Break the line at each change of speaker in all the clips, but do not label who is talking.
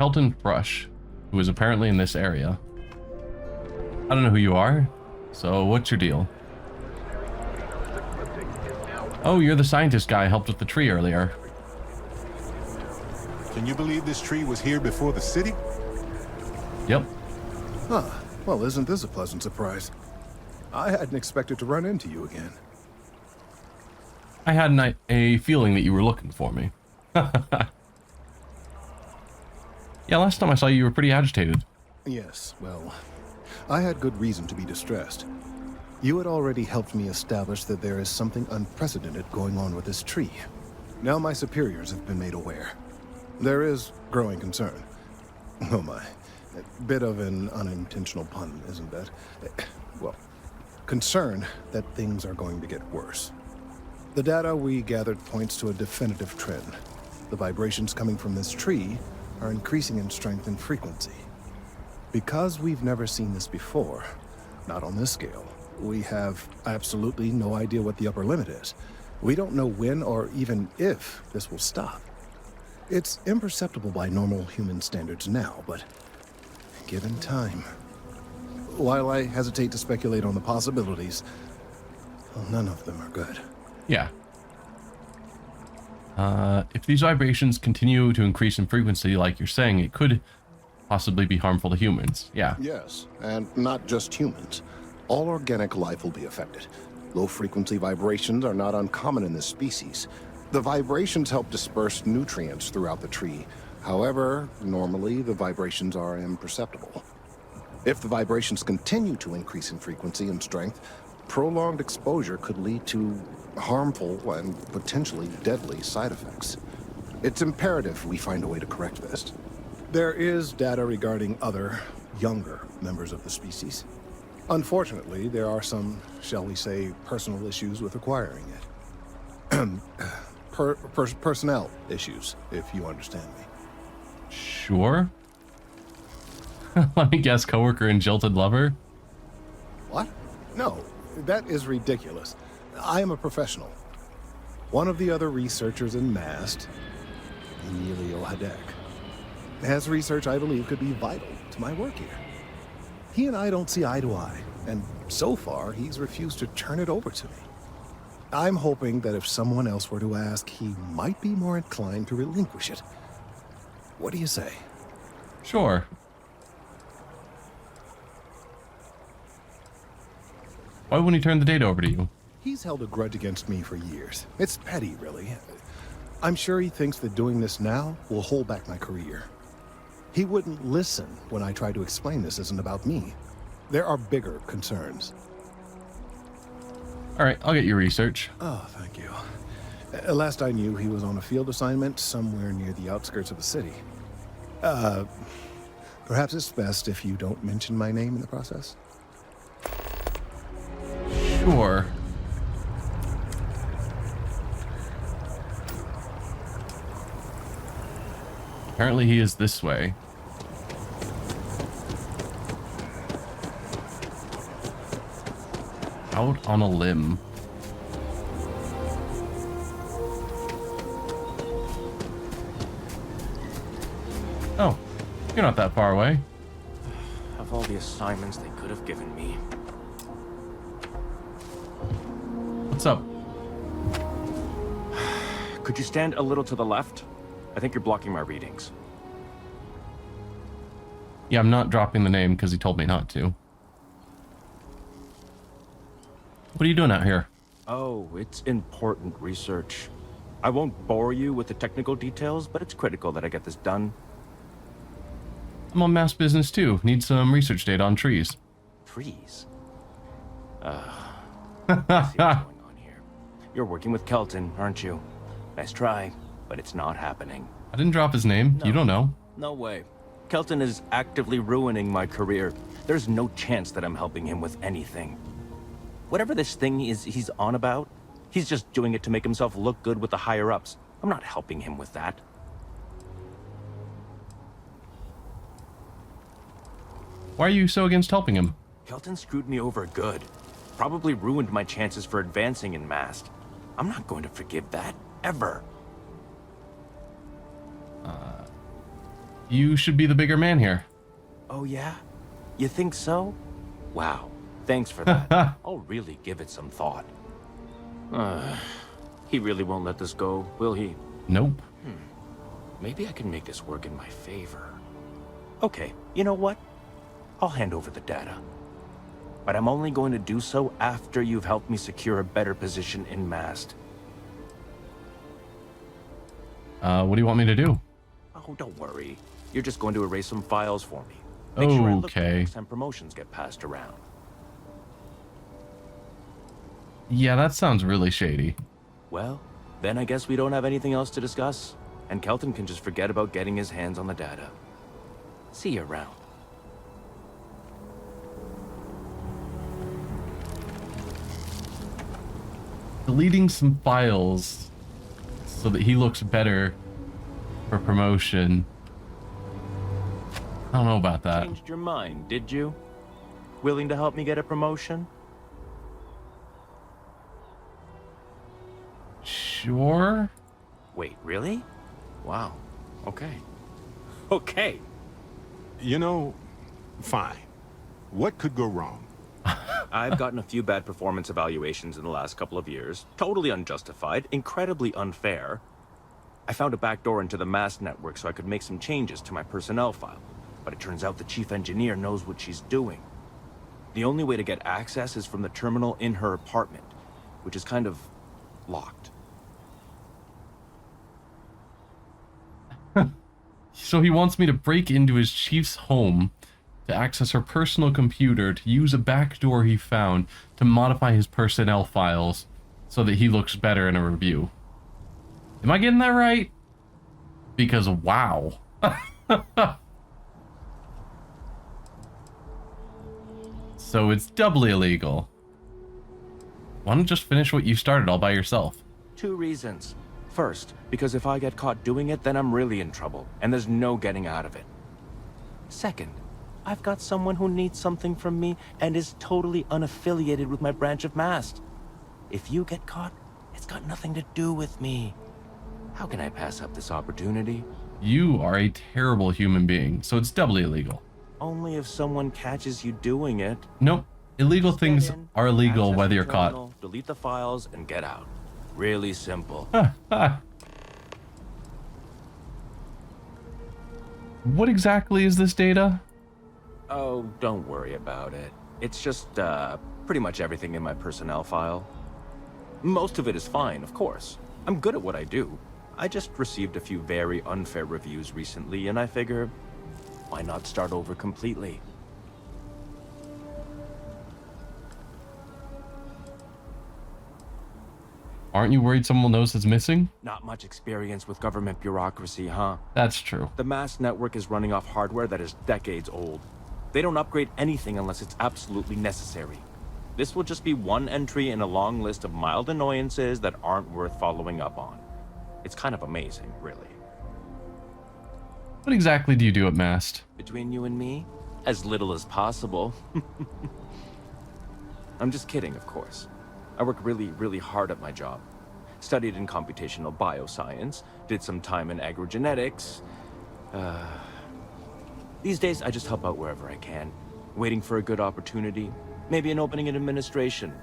Pelton Brush, who is apparently in this area. I don't know who you are, so what's your deal? Oh, you're the scientist guy I helped with the tree earlier.
Can you believe this tree was here before the city?
Yep.
Huh. Well, isn't this a pleasant surprise? I hadn't expected to run into you again.
I had a feeling that you were looking for me. Yeah, last time I saw you, you were pretty agitated.
Yes, well, I had good reason to be distressed. You had already helped me establish that there is something unprecedented going on with this tree. Now my superiors have been made aware. There is growing concern. Oh my. A bit of an unintentional pun, isn't that? Well, concern that things are going to get worse. The data we gathered points to a definitive trend. The vibrations coming from this tree are increasing in strength and frequency. Because we've never seen this before, not on this scale, we have absolutely no idea what the upper limit is. We don't know when or even if this will stop. It's imperceptible by normal human standards now, but given time. While I hesitate to speculate on the possibilities, well, none of them are good.
Yeah. If these vibrations continue to increase in frequency like you're saying, it could possibly be harmful to humans. Yeah.
Yes, and not just humans. All organic life will be affected. Low-frequency vibrations are not uncommon in this species. The vibrations help disperse nutrients throughout the tree. However, normally the vibrations are imperceptible. If the vibrations continue to increase in frequency and strength, prolonged exposure could lead to harmful and potentially deadly side effects. It's imperative we find a way to correct this. There is data regarding other, younger members of the species. Unfortunately, there are some, shall we say, personal issues with acquiring it. Personnel issues, if you understand me.
Sure. Let me guess, coworker and jilted lover?
What? No, that is ridiculous. I am a professional. One of the other researchers in MAST, Emilio Hadek, has research I believe could be vital to my work here. He and I don't see eye to eye, and so far he's refused to turn it over to me. I'm hoping that if someone else were to ask, he might be more inclined to relinquish it. What do you say?
Sure. Why wouldn't he turn the data over to you?
He's held a grudge against me for years. It's petty, really. I'm sure he thinks that doing this now will hold back my career. He wouldn't listen when I tried to explain this isn't about me. There are bigger concerns.
All right, I'll get your research.
Oh, thank you. Last I knew, he was on a field assignment somewhere near the outskirts of the city. Perhaps it's best if you don't mention my name in the process?
Sure. Apparently he is this way. Out on a limb. Oh, you're not that far away.
Of all the assignments they could have given me.
What's up?
Could you stand a little to the left? I think you're blocking my readings.
Yeah, I'm not dropping the name because he told me not to. What are you doing out here?
Oh, it's important research. I won't bore you with the technical details, but it's critical that I get this done.
I'm on mass business too. Need some research data on trees.
Trees? I see what's going on here. You're working with Kelton, aren't you? Nice try, but it's not happening.
I didn't drop his name.
No.
You don't know.
No way. Kelton is actively ruining my career. There's no chance that I'm helping him with anything. Whatever this thing is he's on about, he's just doing it to make himself look good with the higher-ups. I'm not helping him with that.
Why are you so against helping him?
Kelton screwed me over good. Probably ruined my chances for advancing in MAST. I'm not going to forgive that, ever.
You should be the bigger man here.
Oh, yeah? You think so? Wow. Thanks for that. I'll really give it some thought. He really won't let this go, will he?
Nope.
Maybe I can make this work in my favor. Okay, you know what? I'll hand over the data. But I'm only going to do so after you've helped me secure a better position in MAST.
What do you want me to do?
Oh, don't worry. You're just going to erase some files for me. Make sure I look
Okay.
next time promotions get passed around.
Yeah, that sounds really shady.
Well, then I guess we don't have anything else to discuss, and Kelton can just forget about getting his hands on the data. See you around.
Deleting some files so that he looks better for promotion. I don't know about that.
Changed your mind, did you? Willing to help me get a promotion?
Sure.
Wait, really? Wow. Okay. Okay.
You know, fine. What could go wrong?
I've gotten a few bad performance evaluations in the last couple of years. Totally unjustified, incredibly unfair. I found a backdoor into the MAST network so I could make some changes to my personnel file. But it turns out the chief engineer knows what she's doing. The only way to get access is from the terminal in her apartment, which is kind of locked.
So he wants me to break into his chief's home to access her personal computer to use a backdoor he found to modify his personnel files so that he looks better in a review. Am I getting that right? Because wow. So it's doubly illegal. Why don't you just finish what you started all by yourself?
2 reasons. First, because if I get caught doing it, then I'm really in trouble, and there's no getting out of it. Second, I've got someone who needs something from me and is totally unaffiliated with my branch of MAST. If you get caught, it's got nothing to do with me. How can I pass up this opportunity?
You are a terrible human being, so it's doubly illegal.
Only if someone catches you doing it.
Nope. Illegal things
Get in,
are illegal
access
whether
the
you're caught.
terminal, delete the files, and get out. Really simple.
What exactly is this data?
Oh, don't worry about it. It's just, pretty much everything in my personnel file. Most of it is fine, of course. I'm good at what I do. I just received a few very unfair reviews recently, and I figure, why not start over completely?
Aren't you worried someone knows it's missing?
Not much experience with government bureaucracy, huh?
That's true.
The MAST network is running off hardware that is decades old. They don't upgrade anything unless it's absolutely necessary. This will just be one entry in a long list of mild annoyances that aren't worth following up on. It's kind of amazing, really.
What exactly do you do at MAST?
Between you and me, as little as possible. I'm just kidding, of course. I work really, really hard at my job. Studied in computational bioscience, did some time in agrogenetics. These days, I just help out wherever I can, waiting for a good opportunity, maybe an opening in administration.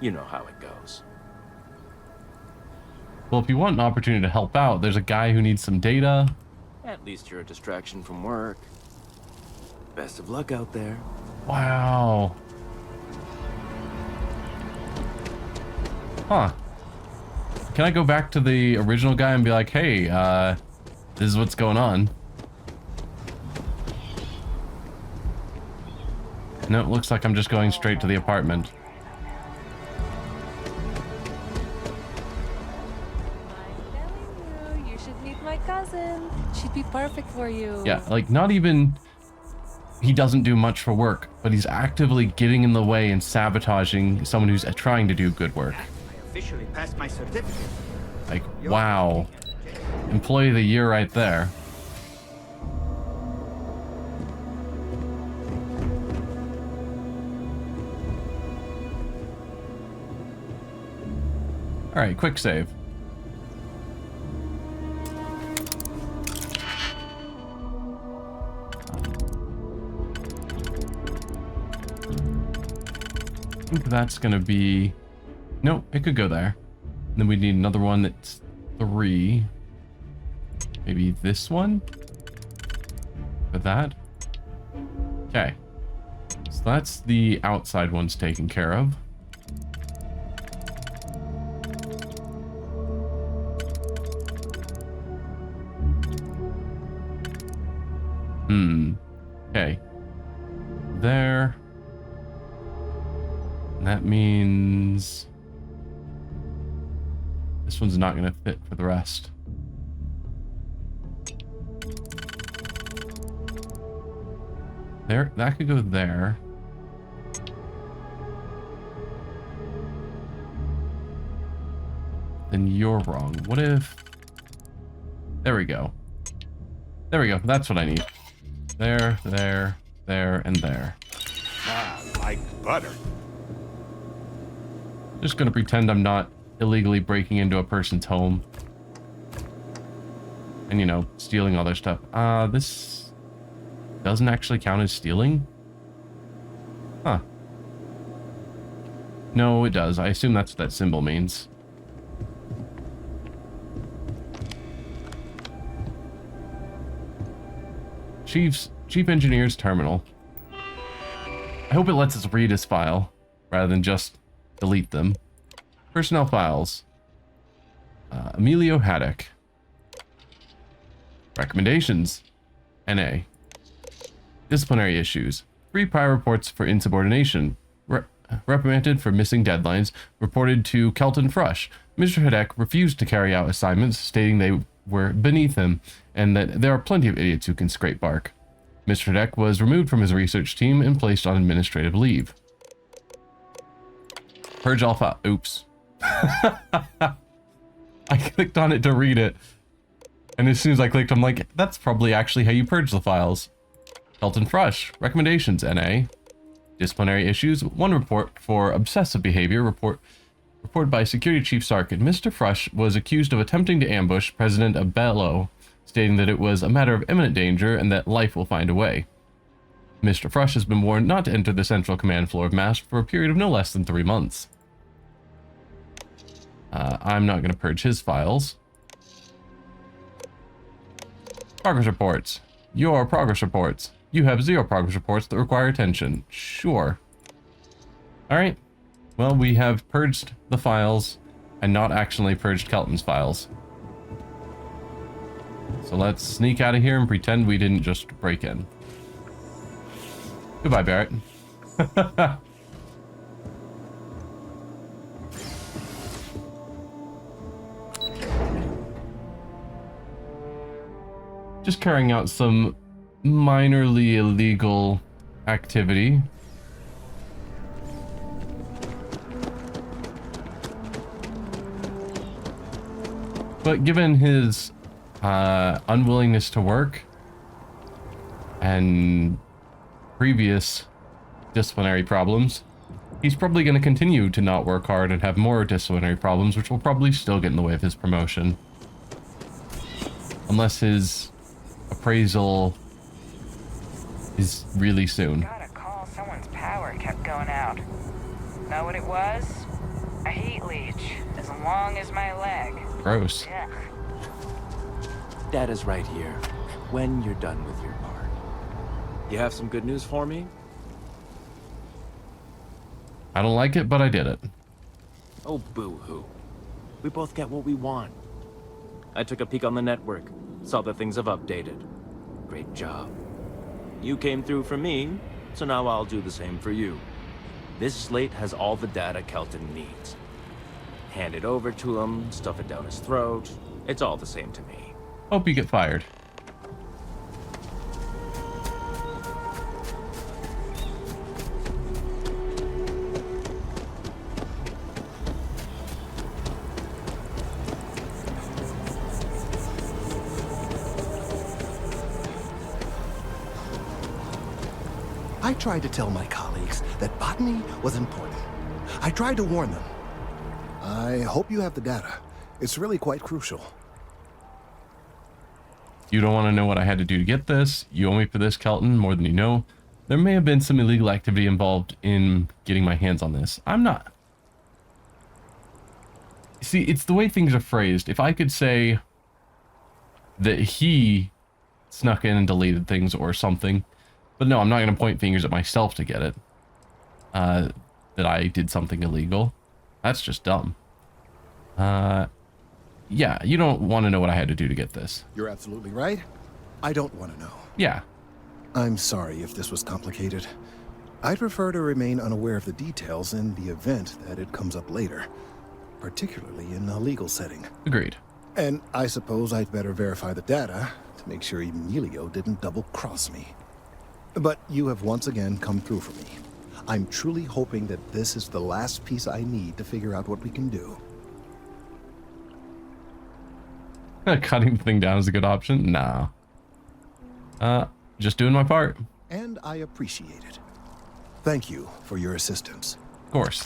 You know how it goes.
Well, if you want an opportunity to help out, there's a guy who needs some data.
At least you're a distraction from work. Best of luck out there.
Wow. Huh. Can I go back to the original guy and be like, hey, this is what's going on? No, it looks like I'm just going straight to the apartment.
You should meet my cousin. She'd be perfect for you.
Yeah, like not even... He doesn't do much for work, but he's actively getting in the way and sabotaging someone who's trying to do good work.
Officially passed my certificate.
Like, wow. Employee of the year right there. Alright, quick save. think that's gonna be... Nope, it could go there. And then we need another one that's 3. Maybe this one? For that? Okay. So that's the outside ones taken care of. Okay. There. And that means this one's not going to fit for the rest. There, that could go there. Then you're wrong. What if... There we go. There we go. That's what I need. There, there, there, and there.
Ah, like butter.
Just gonna pretend I'm not illegally breaking into a person's home. And, you know, stealing all their stuff. This doesn't actually count as stealing? Huh. No, it does. I assume that's what that symbol means. Chief Engineer's Terminal. I hope it lets us read his file, rather than just delete them. Personnel files. Emilio Haddock. Recommendations. NA. Disciplinary issues. 3 prior reports for insubordination. Reprimanded for missing deadlines. Reported to Kelton Frush. Mr. Haddock refused to carry out assignments, stating they were beneath him, and that there are plenty of idiots who can scrape bark. Mr. Haddock was removed from his research team and placed on administrative leave. Purge all files. Oops. I clicked on it to read it, and as soon as I clicked, I'm like, that's probably actually how you purge the files. Kelton Frush. Recommendations, NA. Disciplinary issues. 1 report for obsessive behavior. Reported by Security Chief Sarkin. Mr. Frush was accused of attempting to ambush President Abello, stating that it was a matter of imminent danger and that life will find a way. Mr. Frush has been warned not to enter the central command floor of MASH for a period of no less than 3 months. I'm not going to purge his files. Progress reports. Your progress reports. You have 0 progress reports that require attention. Sure. Alright. Well, we have purged the files and not actually purged Kelton's files. So let's sneak out of here and pretend we didn't just break in. Goodbye, Barrett. Just carrying out some minorly illegal activity. But given his unwillingness to work and previous disciplinary problems, he's probably going to continue to not work hard and have more disciplinary problems, which will probably still get in the way of his promotion. Unless his appraisal is really soon.
Got a call, someone's power kept going out. Know what it was? A heat leech, as long as my leg.
Gross.
Yeah.
Data's right here, when you're done with your part. You have some good news for me?
I don't like it, but I did it.
Oh, boo-hoo. We both get what we want. I took a peek on the network, saw that things have updated. Great job. You came through for me, so now I'll do the same for you. This slate has all the data Kelton needs. Hand it over to him, stuff it down his throat. It's all the same to me.
Hope you get fired.
I tried to tell my colleagues that botany was important. I tried to warn them. I hope you have the data. It's really quite crucial.
You don't want to know what I had to do to get this. You owe me for this, Kelton, more than you know. there may have been some illegal activity involved in getting my hands on this. I'm not... See, it's the way things are phrased. If I could say that he snuck in and deleted things or something, but no, I'm not going to point fingers at myself to get it. That I did something illegal. That's just dumb. Yeah, you don't want to know what I had to do to get this.
You're absolutely right. I don't want to know.
Yeah.
I'm sorry if this was complicated. I'd prefer to remain unaware of the details in the event that it comes up later, particularly in a legal setting.
Agreed.
And I suppose I'd better verify the data to make sure even Elio didn't double-cross me. But you have once again come through for me. I'm truly hoping that this is the last piece I need to figure out what we can do.
Cutting the thing down is a good option? Nah. Just doing my part.
And I appreciate it. Thank you for your assistance.
Of course.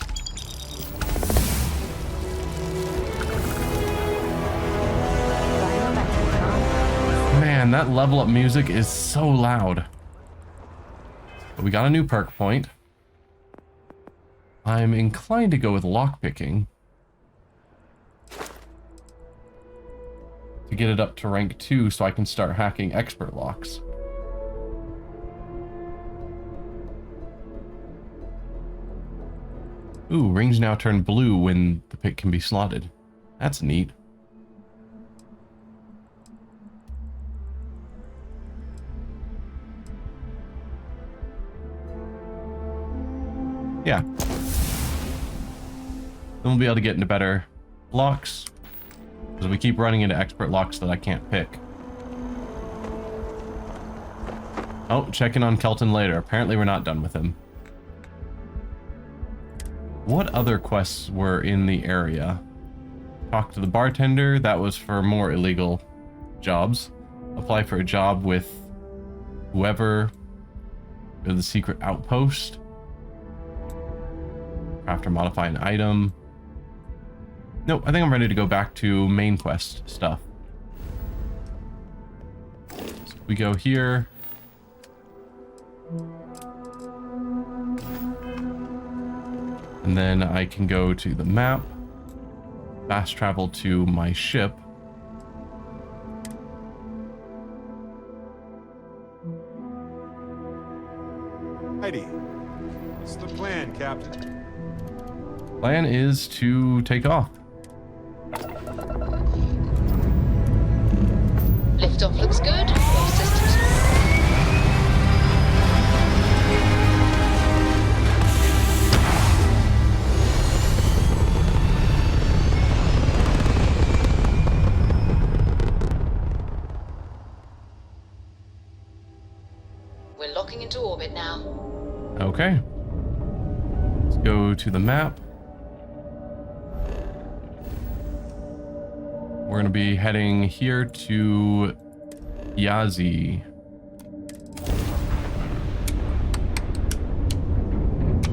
Man, that level up music is so loud. But we got a new perk point. I'm inclined to go with lockpicking to get it up to rank 2 so I can start hacking expert locks. Ooh, rings now turn blue when the pick can be slotted. That's neat. Yeah. Then we'll be able to get into better locks, because we keep running into expert locks that I can't pick. Oh, checking on Kelton later. Apparently we're not done with him. What other quests were in the area? Talk to the bartender. That was for more illegal jobs. Apply for a job with whoever. Go to the secret outpost. Craft or modify an item. Nope, I think I'm ready to go back to main quest stuff. So we go here. And then I can go to the map, fast travel to my ship.
Heidi, what's the plan, Captain?
Plan is to take off.
Liftoff looks good. All systems We're locking into orbit now.
Okay. Let's go to the map. We're going to be heading here to Yazi.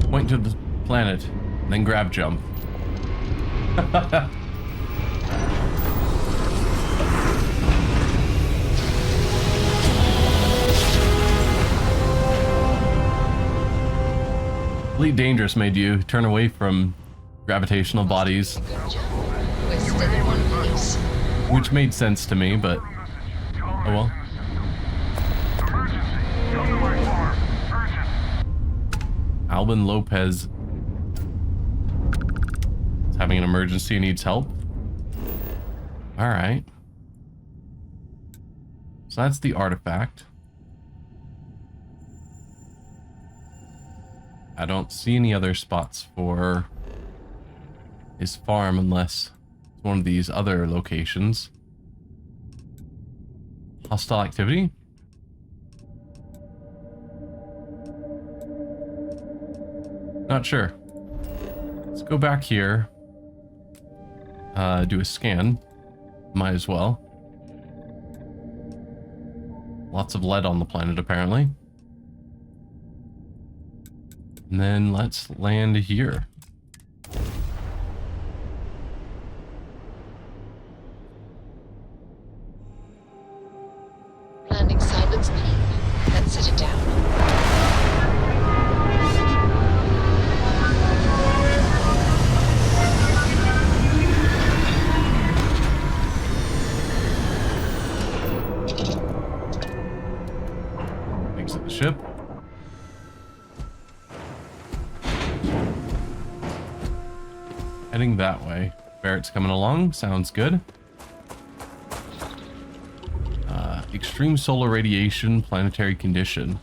Point to the planet, then grab jump. Elite Dangerous made you turn away from gravitational bodies.
good job. We're still in one piece.
Which made sense to me, but oh well. Alvin Lopez is having an emergency and needs help. Alright. So that's the artifact. I don't see any other spots for his farm unless it's one of these other locations. Hostile activity? Not sure. Let's go back here. Do a scan. Might as well. Lots of lead on the planet, apparently. And then let's land here.
Landing silence beam. Let's set it down.
Exit the ship. Heading that way. Barrett's coming along. Sounds good. Extreme solar radiation, planetary condition.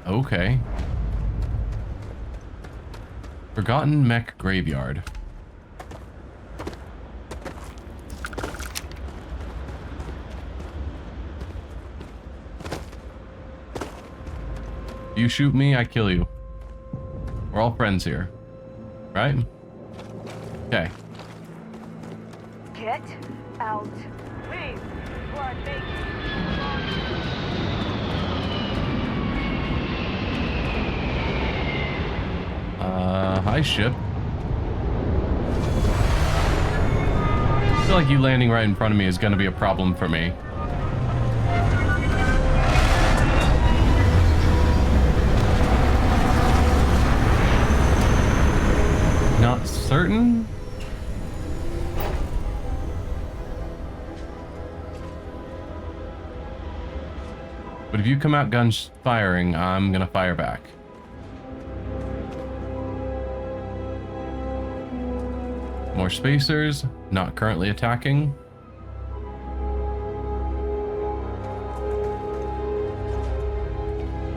Okay. Forgotten mech graveyard. You shoot me, I kill you. We're all friends here. Right? Okay.
Get out. Leave. Blood make.
Hi, ship. I feel like you landing right in front of me is going to be a problem for me. Not certain? But if you come out guns firing, I'm gonna fire back. More spacers, not currently attacking.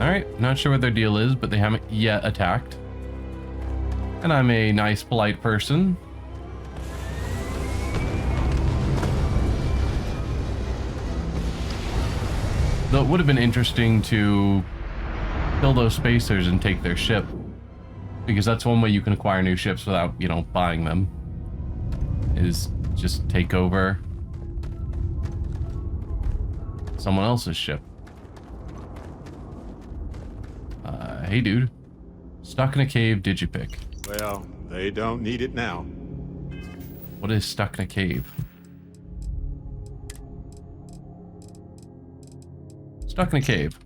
Alright, not sure what their deal is, but they haven't yet attacked. And I'm a nice, polite person. Though it would have been interesting to kill those spacers and take their ship. Because that's one way you can acquire new ships without, you know, buying them. Is just take over someone else's ship. Hey dude. Stuck in a cave, digipick.
Well, they don't need it now.
What is stuck in a cave? Stuck in a cave.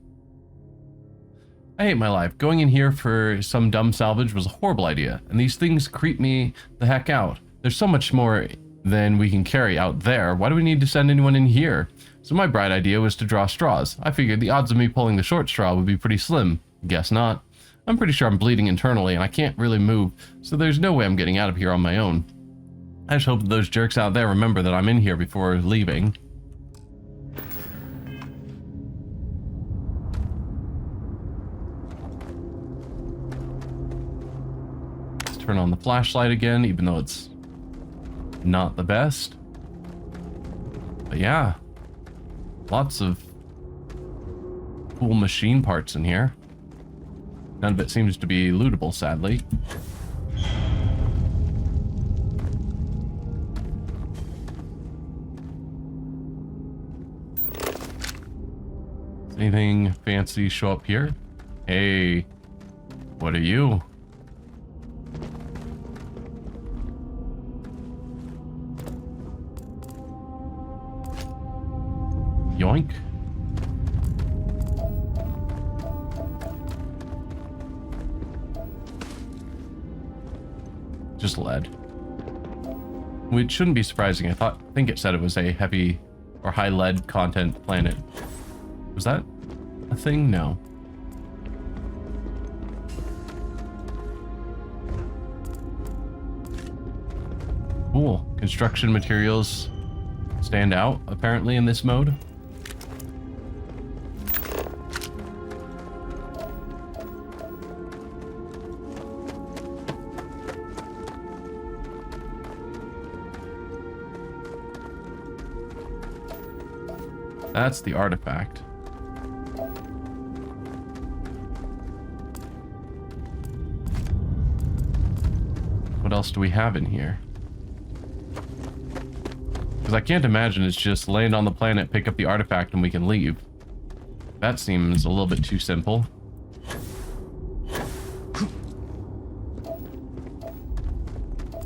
I hate my life. Going in here for some dumb salvage was a horrible idea, and these things creep me the heck out. There's so much more than we can carry out there. Why do we need to send anyone in here? So my bright idea was to draw straws. I figured the odds of me pulling the short straw would be pretty slim. Guess not. I'm pretty sure I'm bleeding internally and I can't really move, so there's no way I'm getting out of here on my own. I just hope that those jerks out there remember that I'm in here before leaving. Let's turn on the flashlight again, even though it's not the best. But yeah, lots of cool machine parts in here. None of it seems to be lootable, sadly. Does anything fancy show up here? Hey, what are you? Yoink. Just lead. Which shouldn't be surprising. I think it said it was a heavy or high lead content planet. Was that a thing? No. Cool. Construction materials stand out apparently in this mode. That's the artifact. What else do we have in here? Because I can't imagine it's just land on the planet, pick up the artifact, and we can leave. That seems a little bit too simple.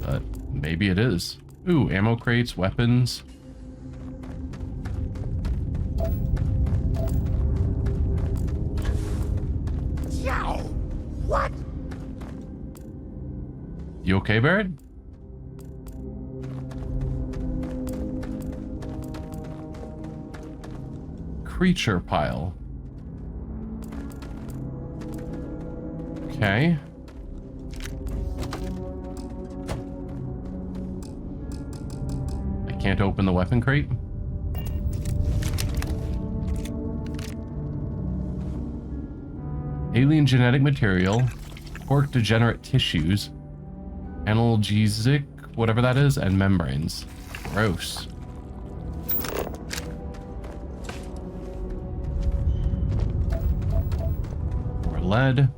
But maybe it is. Ooh, ammo crates, weapons.
What?
You okay, Barrett? creature pile. Okay. I can't open the weapon crate. Alien genetic material, pork degenerate tissues, analgesic, whatever that is, and membranes. Gross. More lead.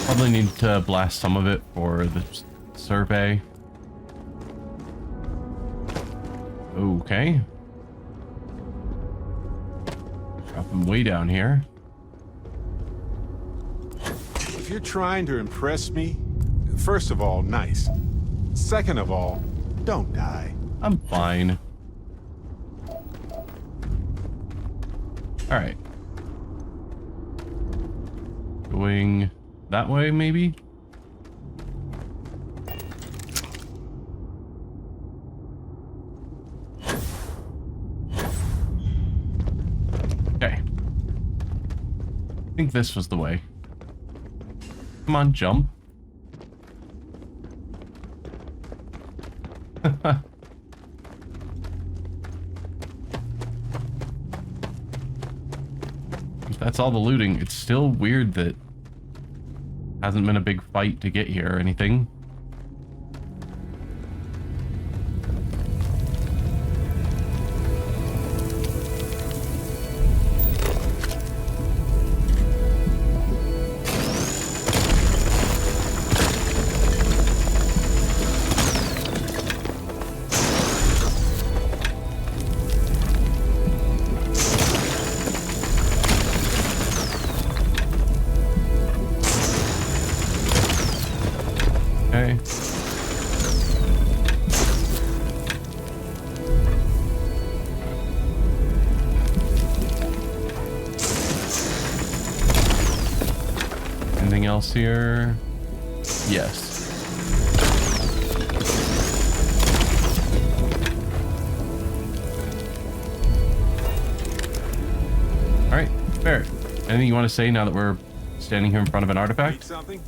Probably need to blast some of it for the survey. Okay. Drop them way down here.
If you're trying to impress me, first of all, nice. Second of all, don't die.
I'm fine. Alright. Going that way, maybe? Okay. I think this was the way. Come on, jump. If that's all the looting, it's still weird that hasn't been a big fight to get here or anything. Okay. Anything else here? Yes. All right, fair. Anything you want to say now that we're standing here in front of an artifact?
Need something?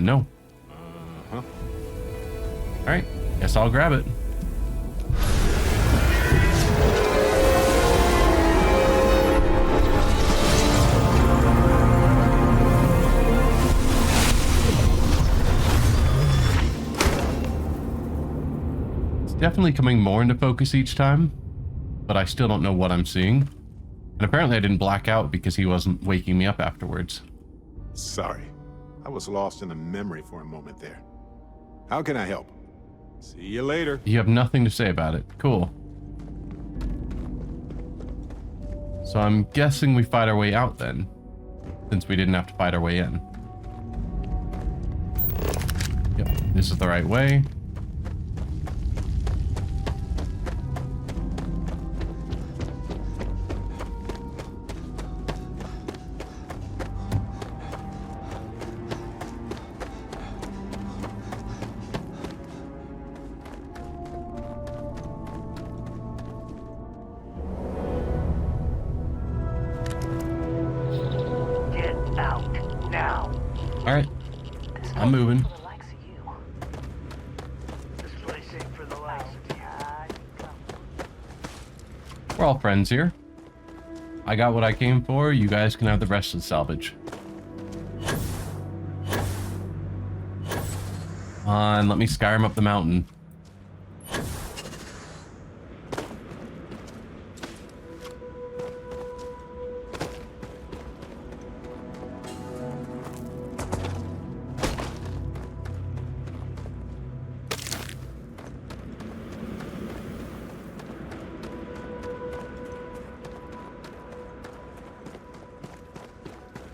No.
Huh?
All right, guess I'll grab it. It's definitely coming more into focus each time, but I still don't know what I'm seeing. And apparently I didn't black out because he wasn't waking me up afterwards.
Sorry. I was lost in a memory for a moment there. How can I help? See you later.
You have nothing to say about it. Cool. So I'm guessing we fight our way out then, since we didn't have to fight our way in. Yep, this is the right way. Alright, I'm moving. We're all friends here. I got what I came for, you guys can have the rest of the salvage. Come on, let me Skyrim up the mountain.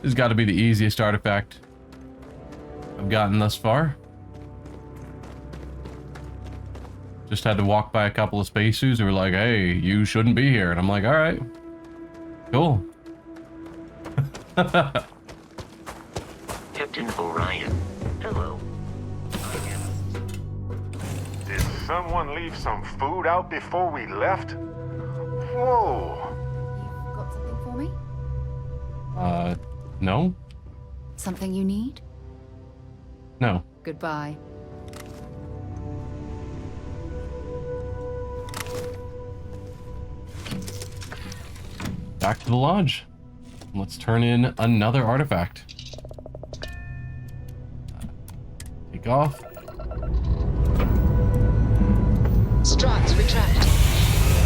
This has got to be the easiest artifact I've gotten thus far. Just had to walk by a couple of spacesuits who were like, hey, you shouldn't be here. And I'm like, all right, cool.
Captain Orion, hello.
Did someone leave some food out before we left?
Whoa.
You've got something for me?
No?
Something you need?
No.
Goodbye.
Back to the lodge. Let's turn in another artifact. Take off.
Struts retract.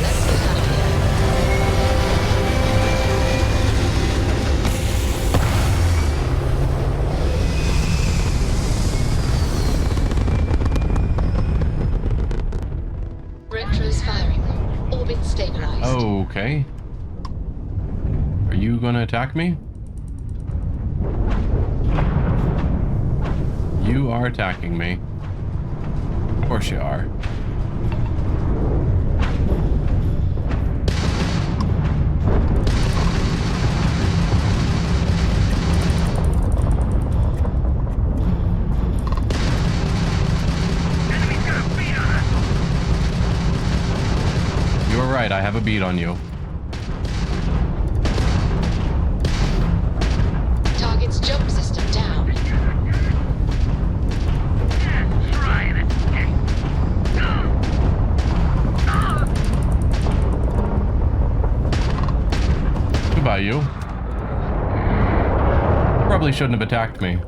Let's get out of here. Retros firing. Orbit stabilized.
Okay. Are you gonna attack me? You are attacking me. Of course you are. You were right, I have a beat on you.
Target's jump system down.
Goodbye, you. Probably shouldn't have attacked me.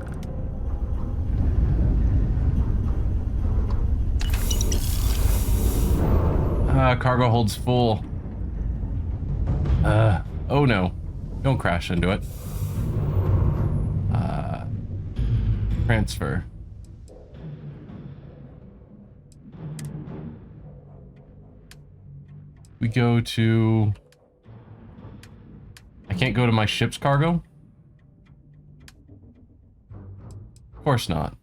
Cargo holds full. Oh no. Don't crash into it. Transfer. We go to... I can't go to my ship's cargo? Of course not.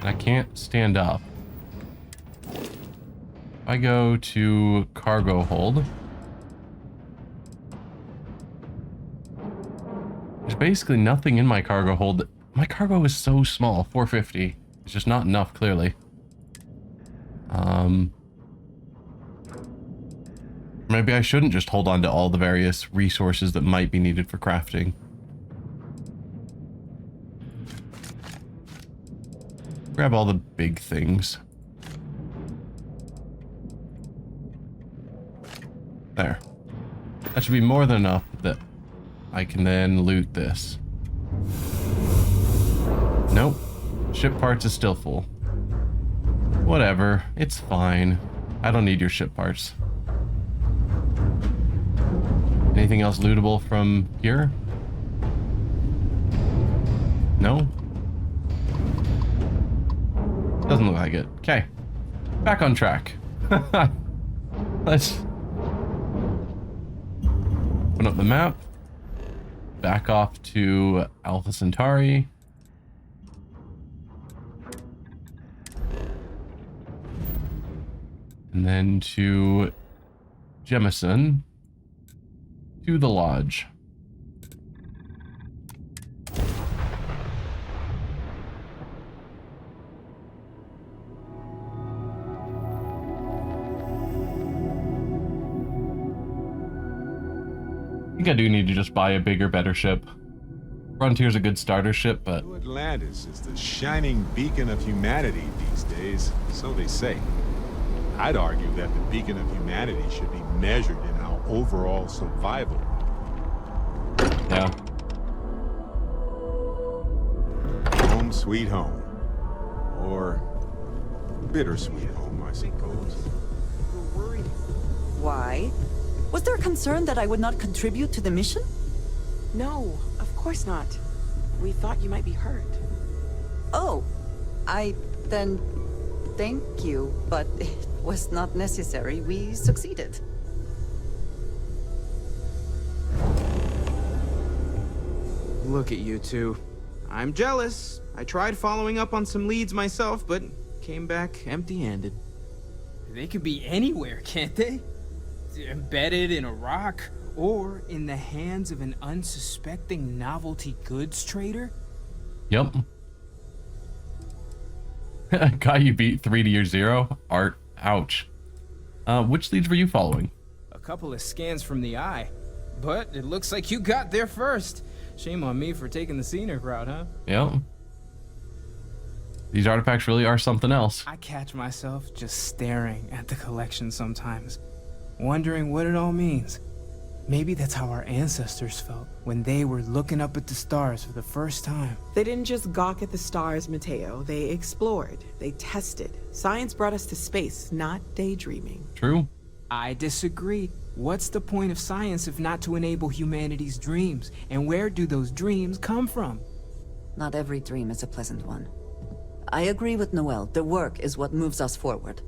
I can't stand up. I go to cargo hold. There's basically nothing in my cargo hold. My cargo is so small, 450. It's just not enough, clearly. Maybe I shouldn't just hold on to all the various resources that might be needed for crafting. Grab all the big things. There. That should be more than enough that I can then loot this. Nope. Ship parts is still full. Whatever. It's fine. I don't need your ship parts. Anything else lootable from here? No? Doesn't look like it. Okay. Back on track. Let's open up the map. Back off to Alpha Centauri. And then to Jemison. To the lodge. I think I do need to just buy a bigger, better ship. Frontier's a good starter ship, but...
Atlantis is the shining beacon of humanity these days, so they say. I'd argue that the beacon of humanity should be measured in our overall survival.
Yeah.
Home sweet home. Or bittersweet home, I suppose.
Why? Was there a concern that I would not contribute to the mission?
No, of course not. We thought you might be hurt.
Oh, then thank you, but it was not necessary. We succeeded.
Look at you two. I'm jealous. I tried following up on some leads myself, but came back empty-handed.
They could be anywhere, can't they? Embedded in a rock,
Or in the hands of an unsuspecting novelty goods trader?
Yep. Guy you beat 3 to your 0? Art. Ouch. Which leads were you following?
A couple of scans from the eye. But it looks like you got there first. Shame on me for taking the scenic route, huh?
Yep. These artifacts really are something else.
I catch myself just staring at the collection sometimes, wondering what it all means. Maybe that's how our ancestors felt when they were looking up at the stars for the first time.
They didn't just gawk at the stars, Mateo. They explored. They tested. Science brought us to space, not daydreaming.
True.
I disagree. What's the point of science if not to enable humanity's dreams? And where do those dreams come from?
Not every dream is a pleasant one. I agree with Noel. The work is what moves us forward.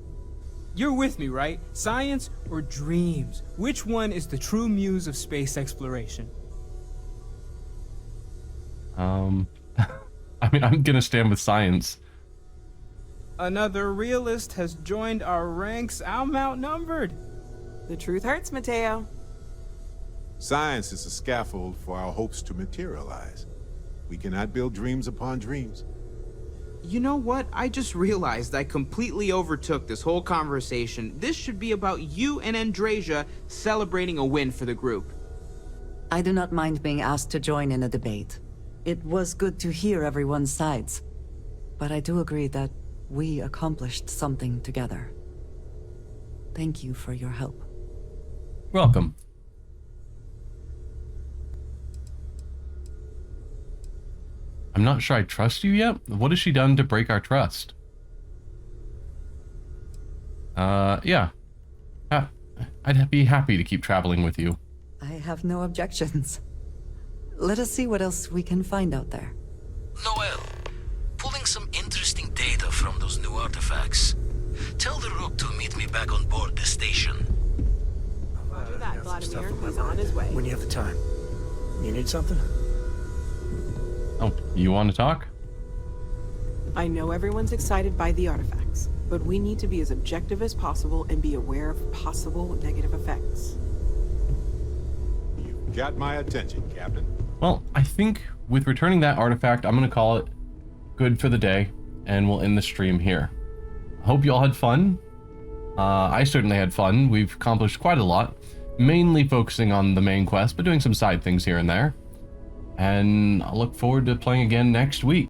You're with me, right? Science or dreams? Which one is the true muse of space exploration?
I mean, I'm gonna stand with science.
Another realist has joined our ranks. I'm outnumbered.
The truth hurts, Mateo.
Science is a scaffold for our hopes to materialize. We cannot build dreams upon dreams.
You know what? I just realized I completely overtook this whole conversation. This should be about you and Andrasia celebrating a win for the group.
I do not mind being asked to join in a debate. It was good to hear everyone's sides. But I do agree that we accomplished something together. Thank you for your help.
Welcome. I'm not sure I trust you yet. What has she done to break our trust? Yeah. I'd be happy to keep traveling with you.
I have no objections. Let us see what else we can find out there.
Noel, pulling some interesting data from those new artifacts. Tell the Rook to meet me back on board the station.
Roger that, Vladimir. He's on his way.
When you have the time. You need something?
Oh, you want to talk?
I know everyone's excited by the artifacts, but we need to be as objective as possible and be aware of possible negative effects.
You've got my attention, Captain.
Well, I think with returning that artifact, I'm going to call it good for the day, and we'll end the stream here. I hope you all had fun. I certainly had fun. We've accomplished quite a lot, mainly focusing on the main quest, but doing some side things here and there. And I look forward to playing again next week.